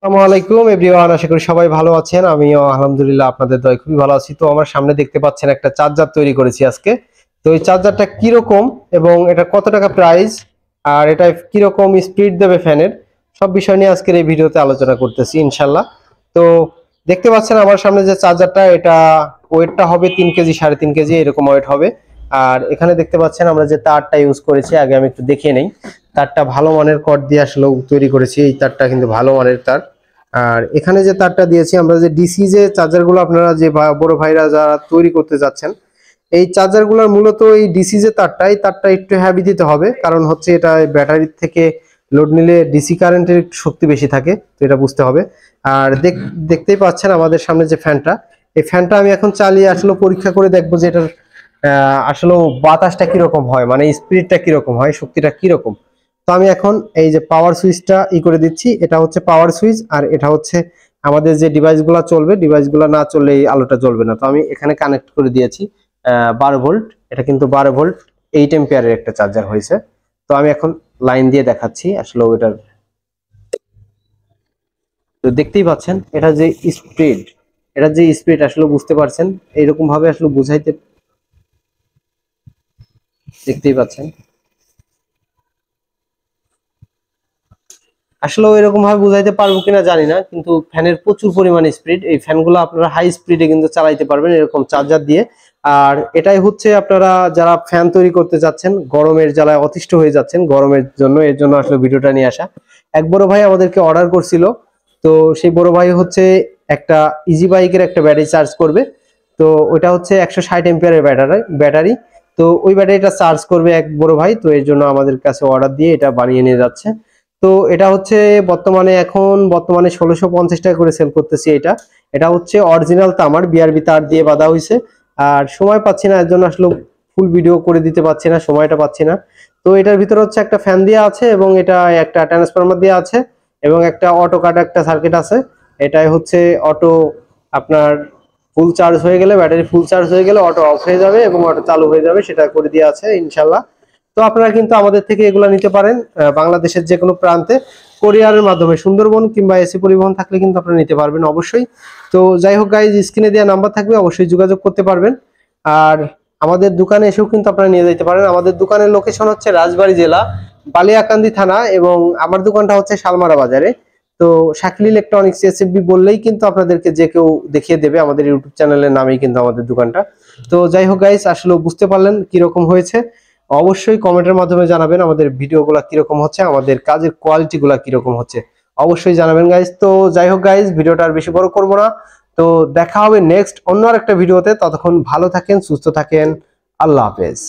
আসসালামু আলাইকুম এভরিওয়ান, আশা করি সবাই ভালো আছেন। আমিও আলহামদুলিল্লাহ আপনাদের দয়ায় খুবই ভালো আছি। তো আমার সামনে দেখতে পাচ্ছেন একটা চার্জার তৈরি করেছি আজকে। তো এই চার্জারটা কিরকম এবং এটা কত টাকা প্রাইস আর এটা কিরকম স্পিড দেবে ফ্যানের, সব বিষয় নিয়ে আজকের এই ভিডিওতে আলোচনা করতেছি ইনশাল্লাহ। তো দেখতে পাচ্ছেন আমার সামনে যে চার্জারটা, এটা ওয়েটটা হবে 3 কেজি 3.5 কেজি এরকম ওয়েট হবে। আর এখানে দেখতে পাচ্ছেন আমরা যে তারটা ইউজ করেছি, আগে আমি একটু দেখিয়ে নেই। তারটা ভালো মানের কট দিয়ে আসলে তৈরি করেছি, এই তারটা কিন্তু ভালো মানের তার। আর এখানে যে তারটা দিয়েছি আমরা, যে ডিসি যে চার্জার গুলো আপনারা যে বড় ভাইরা যারা তৈরি করতে যাচ্ছেন, এই চার্জার গুলোর মূলত এই ডিসি যে তারটা, এই তারটা একটু হেভি দিতে হবে, কারণ হচ্ছে এটা ব্যাটারির থেকে লোড নিলে ডিসি কারেন্টের একটু শক্তি বেশি থাকে, তো এটা বুঝতে হবে। আর দেখতেই পাচ্ছেন আমাদের সামনে যে ফ্যানটা, এই ফ্যানটা আমি এখন চালিয়ে আসলে পরীক্ষা করে দেখবো যে এটার আসলে বাতাসটা কিরকম হয়, মানে স্পিডটা কিরকম হয়, শক্তিটা কিরকম। তো আমি এখন এই যে পাওয়ার সুইচটা করে দিচ্ছি, এটা হচ্ছে পাওয়ার সুইচ, আর এটা হচ্ছে আমাদের যে ডিভাইসগুলো চলবে, ডিভাইসগুলো না চললে এই আলোটা জ্বলবে না। তো আমি এখানে কানেক্ট করে দিয়েছি 12 ভোল্ট। এটা কিন্তু 12 ভোল্ট 8 এম্পিয়ারের একটা চার্জার হয়েছে। তো আমি এখন লাইন দিয়ে দেখাচ্ছি আসলে ওইটার। তো দেখতেই পাচ্ছেন এটা যে স্পিড আসলে বুঝতে পারছেন, এইরকম ভাবে আসলে বুঝাইতে, দেখতেই পাচ্ছেন আসলে এরকম ভাবে বুঝাইতে পারবো কিনা জানি না, কিন্তু ফ্যানের প্রচুর পরিমাণে স্পিড। এই ফ্যানগুলো আপনারা হাই স্পিডে কিন্তু চালাইতে পারবেন এরকম চার্জার দিয়ে। আর এটাই হচ্ছে আপনারা যারা ফ্যান তৈরি করতে যাচ্ছেন, গরমের জ্বালায় অতিষ্ঠ হয়ে যাচ্ছেন গরমের জন্য, এর জন্য আসলে ভিডিওটা নিয়ে আসা। এক বড় ভাই আমাদেরকে অর্ডার করছিল, তো সেই বড় ভাই হচ্ছে একটা ইজি বাইকের একটা ব্যাটারি চার্জ করবে। তো ওইটা হচ্ছে 160 এম্পিয়ারের ব্যাটারি। তো ওই ব্যাটারিটা চার্জ করবে এক বড় ভাই, তো এর জন্য আমাদের কাছে অর্ডার দিয়ে এটা বানিয়ে নিয়ে যাচ্ছে। তো এটা হচ্ছে বর্তমানে 1650 টাকা করে সেল করতেছি। এটা এটা হচ্ছে অরিজিনাল তামার বিআরবি তার দিয়ে বাঁধা হয়েছে। আর সময় পাচ্ছি না, এর জন্য আসলে ফুল ভিডিও করে দিতে পারছি না, সময়টা পাচ্ছি না। তো এটার ভিতরে হচ্ছে একটা ফ্যান দেওয়া আছে, এবং এটা একটা ট্রান্সফরমার দেওয়া আছে, এবং একটা অটো কাট একটা সার্কিট আছে। এটাই হচ্ছে অটো, আপনার ফুল চার্জ হয়ে গেলে, ব্যাটারি ফুল চার্জ হয়ে গেলে অটো অফ হয়ে যাবে এবং অটো চালু হয়ে যাবে, সেটা করে দেওয়া আছে ইনশাল্লাহ। তো আপনারা কিন্তু আমাদের থেকে এগুলা নিতে পারেন বাংলাদেশের যে কোনো প্রান্তে কোরিয়ারের মাধ্যমে, সুন্দরবন কিংবা এসি পরিবহন থাকলে কিন্তু আপনারা নিতে পারবেন অবশ্যই। তো যাই হোক গাইজ, স্ক্রিনে দেওয়া নাম্বার থাকবে, অবশ্যই যোগাযোগ করতে পারবেন। আর আমাদের দোকানে এসেও কিন্তু আপনারা নিয়ে যেতে পারেন। আমাদের দোকানের লোকেশন হচ্ছে রাজবাড়ী জেলা, বালিয়াকান্দি থানা, এবং আমার দোকানটা হচ্ছে শালমারা বাজারে। তো শাকিল ইলেকট্রনিক্স এসএফবি বললেই কিন্তু আপনাদেরকে যে কেউ দেখিয়ে দেবে, আমাদের ইউটিউব চ্যানেলের নামেই কিন্তু আমাদের দোকানটা। তো যাই হোক গাইজ, আসলে বুঝতে পারলেন কিরকম হয়েছে, অবশ্যই কমেন্টের মাধ্যমে জানাবেন আমাদের ভিডিওগুলো কিরকম হচ্ছে, আমাদের কাজের কোয়ালিটি গুলা কিরকম হচ্ছে, অবশ্যই জানাবেন গাইজ। তো যাই হোক গাইজ, ভিডিওটা আর বেশি বড় করবো না। তো দেখা হবে নেক্সট অন্য আরেকটা ভিডিওতে। ততক্ষণ ভালো থাকেন, সুস্থ থাকেন, আল্লাহ হাফেজ।